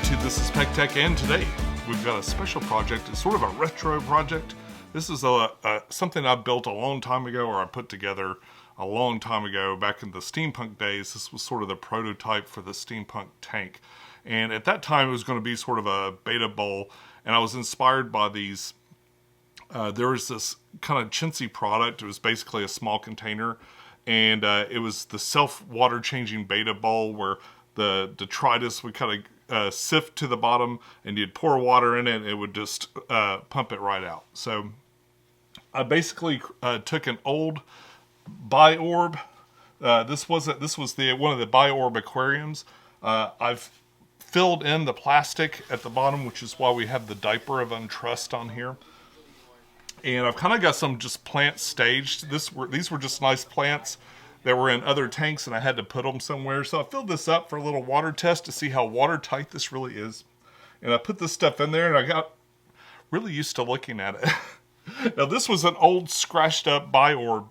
YouTube, this is Peck Tech, and today we've got a special project. It's sort of a retro project. This is something I built a long time ago, or I put together a long time ago, back in the steampunk days. This was sort of the prototype for the steampunk tank. And at that time, it was going to be sort of a beta bowl, and I was inspired by these. There was this kind of chintzy product. It was basically a small container, and it was the self-water changing beta bowl where the detritus would kind of sift to the bottom, and you'd pour water in it, and it would just pump it right out. So I basically took an old biOrb. This was one of the biOrb aquariums. I've filled in the plastic at the bottom, which is why we have the diaper of untrust on here. And I've kind of got some just plants staged. These were just nice plants that were in other tanks, and I had to put them somewhere. So I filled this up for a little water test to see how watertight this really is. And I put this stuff in there, and I got really used to looking at it. Now, this was an old scratched up biOrb.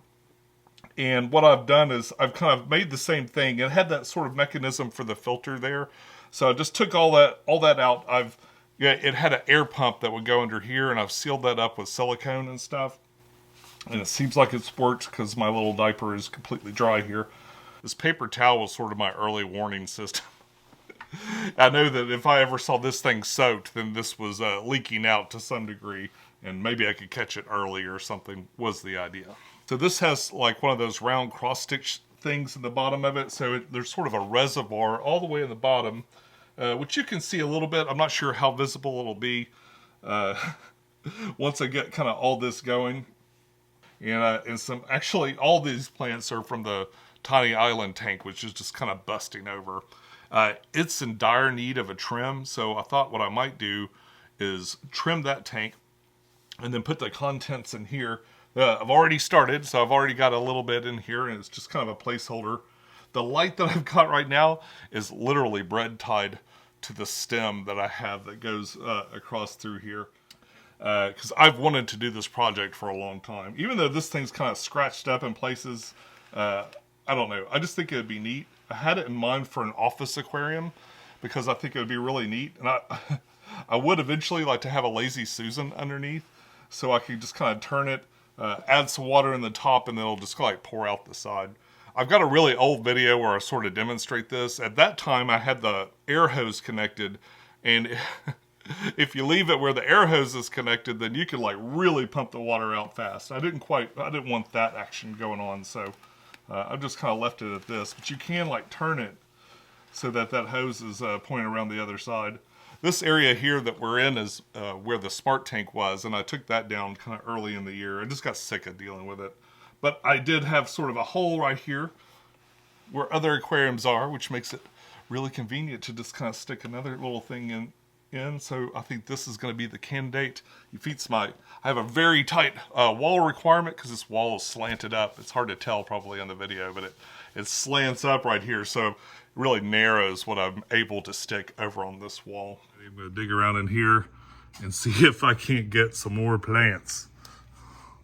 And what I've done is I've kind of made the same thing. It had that sort of mechanism for the filter there. So I just took all that out. It had an air pump that would go under here, and I've sealed that up with silicone and stuff. And it seems like it's worked because my little diaper is completely dry here. This paper towel was sort of my early warning system. I know that if I ever saw this thing soaked, then this was leaking out to some degree, and maybe I could catch it early or something was the idea. So this has like one of those round cross-stitch things in the bottom of it. So there's sort of a reservoir all the way in the bottom, which you can see a little bit. I'm not sure how visible it'll be once I get kind of all this going. And actually all these plants are from the tiny island tank, which is just kind of busting over. It's in dire need of a trim, so I thought what I might do is trim that tank and then put the contents in here. I've already started, so I've already got a little bit in here, and it's just kind of a placeholder. The light that I've got right now is literally bread tied to the stem that I have that goes across through here. Because I've wanted to do this project for a long time. Even though this thing's kind of scratched up in places, I don't know. I just think it would be neat. I had it in mind for an office aquarium because I think it would be really neat. And I would eventually like to have a Lazy Susan underneath so I could just kind of turn it, add some water in the top, and then it'll just like pour out the side. I've got a really old video where I sort of demonstrate this. At that time, I had the air hose connected, and if you leave it where the air hose is connected, then you can like really pump the water out fast. I didn't want that action going on, so I've just kind of left it at this. But you can like turn it so that hose is pointing around the other side. This area here that we're in is where the smart tank was, and I took that down kind of early in the year. I just got sick of dealing with it. But I did have sort of a hole right here where other aquariums are, which makes it really convenient to just kind of stick another little thing in. So I think this is going to be the candidate. I have a very tight wall requirement because this wall is slanted up. It's hard to tell probably on the video, but it slants up right here. So it really narrows what I'm able to stick over on this wall. I'm going to dig around in here and see if I can't get some more plants.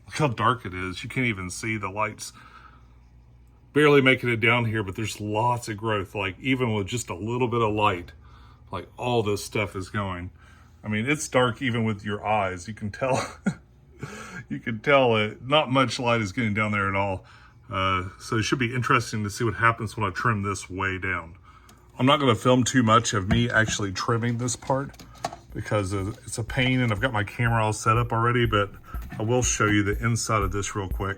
Look how dark it is. You can't even see the lights. Barely making it down here, but there's lots of growth. Like even with just a little bit of light, like all this stuff is going. I mean, it's dark even with your eyes. You can tell. You can tell not much light is getting down there at all. So it should be interesting to see what happens when I trim this way down. I'm not going to film too much of me actually trimming this part because it's a pain, and I've got my camera all set up already, but I will show you the inside of this real quick.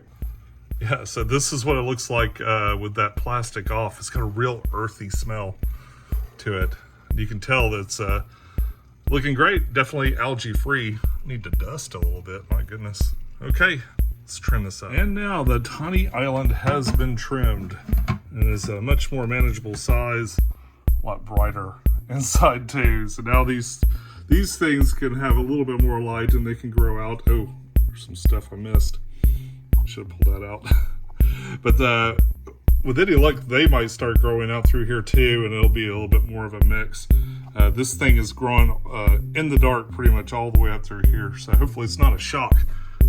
Yeah, so this is what it looks like with that plastic off. It's got a real earthy smell to it. You can tell that it's looking great. Definitely algae free. Need to dust a little bit, my goodness. Okay, let's trim this up. And now the tiny island has been trimmed. And it's a much more manageable size, a lot brighter inside too. So now these things can have a little bit more light and they can grow out. Oh, there's some stuff I missed. Should have pulled that out. But with any luck, they might start growing out through here too, and it'll be a little bit more of a mix. This thing is growing in the dark pretty much all the way up through here, so hopefully it's not a shock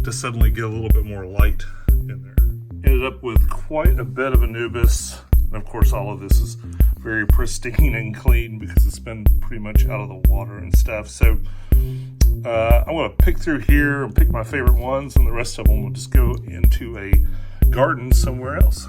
to suddenly get a little bit more light in there. Ended up with quite a bit of Anubias And of course, all of this is very pristine and clean because it's been pretty much out of the water and stuff. So I'm going to pick through here and pick my favorite ones, and the rest of them will just go into a garden somewhere else.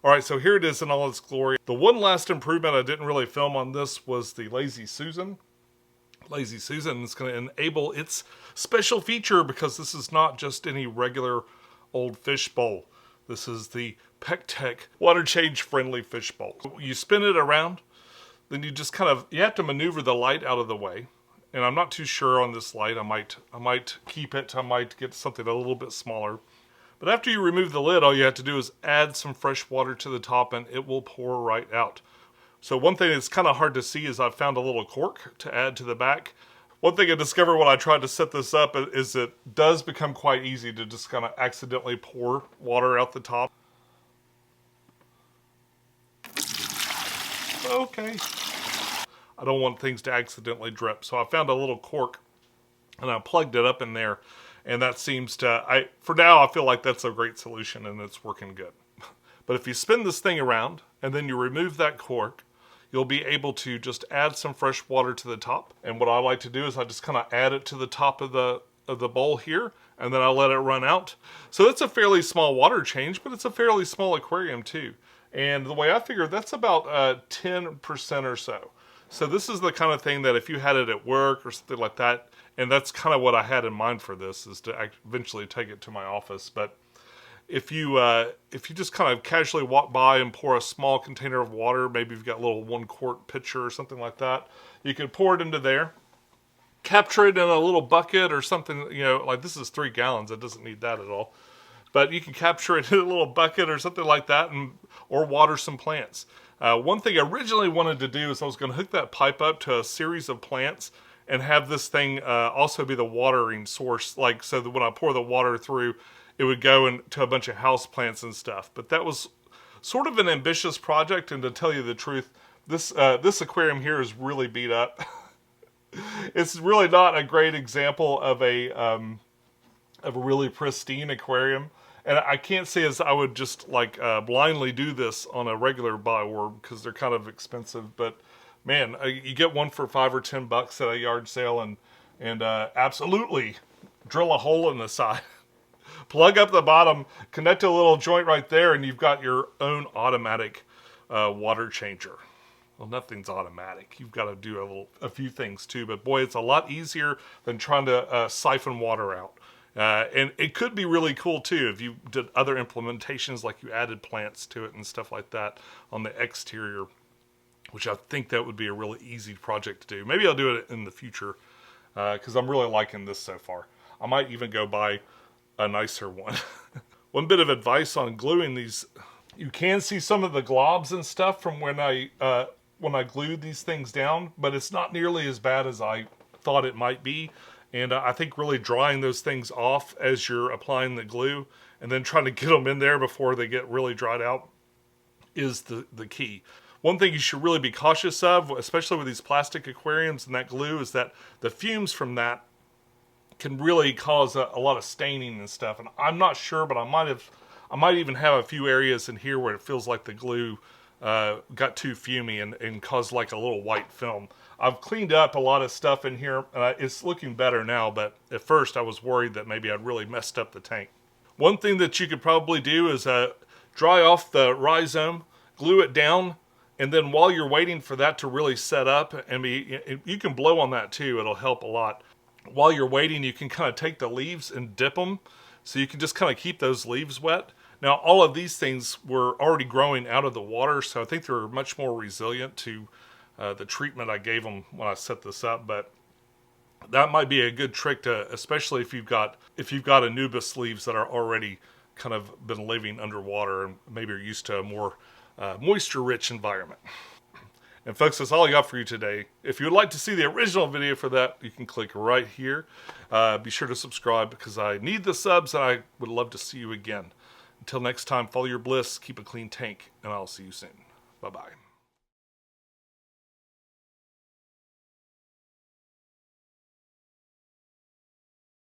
All right, so here it is in all its glory. The one last improvement I didn't really film on this was the Lazy Susan. Lazy Susan is going to enable its special feature because this is not just any regular old fish bowl. This is the PECTEC water change friendly fish bowl. You spin it around, then you just you have to maneuver the light out of the way. And I'm not too sure on this light. I might keep it. I might get something a little bit smaller. But after you remove the lid, all you have to do is add some fresh water to the top and it will pour right out. So one thing that's kind of hard to see is I've found a little cork to add to the back. One thing I discovered when I tried to set this up is it does become quite easy to just kind of accidentally pour water out the top. Okay. I don't want things to accidentally drip. So I found a little cork and I plugged it up in there. And that seems to, for now, I feel like that's a great solution and it's working good. But if you spin this thing around and then you remove that cork, you'll be able to just add some fresh water to the top. And what I like to do is I just kind of add it to the top of the bowl here, and then I let it run out. So it's a fairly small water change, but it's a fairly small aquarium too. And the way I figure, that's about 10% or so. So this is the kind of thing that if you had it at work or something like that, and that's kind of what I had in mind for this, is to eventually take it to my office. But if you just kind of casually walk by and pour a small container of water, maybe you've got a little 1 quart pitcher or something like that, you can pour it into there, capture it in a little bucket or something, like this is 3 gallons, it doesn't need that at all. But you can capture it in a little bucket or something like that, or water some plants. One thing I originally wanted to do is I was going to hook that pipe up to a series of plants and have this thing also be the watering source, so that when I pour the water through, it would go into a bunch of house plants and stuff. But that was sort of an ambitious project, and to tell you the truth, this aquarium here is really beat up. It's really not a great example of a really pristine aquarium. And I can't say as I would just blindly do this on a regular biOrb because they're kind of expensive. But man, you get one for $5 or $10 at a yard sale, and absolutely drill a hole in the side. Plug up the bottom, connect a little joint right there, and you've got your own automatic water changer. Well, nothing's automatic. You've got to do a few things too, but boy, it's a lot easier than trying to siphon water out. And it could be really cool too if you did other implementations, like you added plants to it and stuff like that on the exterior, which I think that would be a really easy project to do. Maybe I'll do it in the future because I'm really liking this so far. I might even go buy a nicer one. One bit of advice on gluing these: you can see some of the globs and stuff from when I glued these things down, but it's not nearly as bad as I thought it might be. And I think really drying those things off as you're applying the glue and then trying to get them in there before they get really dried out is the key. One thing you should really be cautious of, especially with these plastic aquariums and that glue, is that the fumes from that can really cause a lot of staining and stuff. And I'm not sure, but I might even have a few areas in here where it feels like the glue got too fumy and caused like a little white film. I've cleaned up a lot of stuff in here. It's looking better now, but at first I was worried that maybe I'd really messed up the tank. One thing that you could probably do is dry off the rhizome, glue it down, and then while you're waiting for that to really set up, you can blow on that too, it'll help a lot. While you're waiting, you can kind of take the leaves and dip them, so you can just kind of keep those leaves wet. Now, all of these things were already growing out of the water, so I think they're much more resilient to the treatment I gave them when I set this up. But that might be a good trick to, especially if you've got Anubias leaves that are already kind of been living underwater and maybe are used to a more moisture-rich environment. And folks, that's all I got for you today. If you would like to see the original video for that, you can click right here. Be sure to subscribe because I need the subs and I would love to see you again. Until next time, follow your bliss, keep a clean tank, and I'll see you soon. Bye-bye.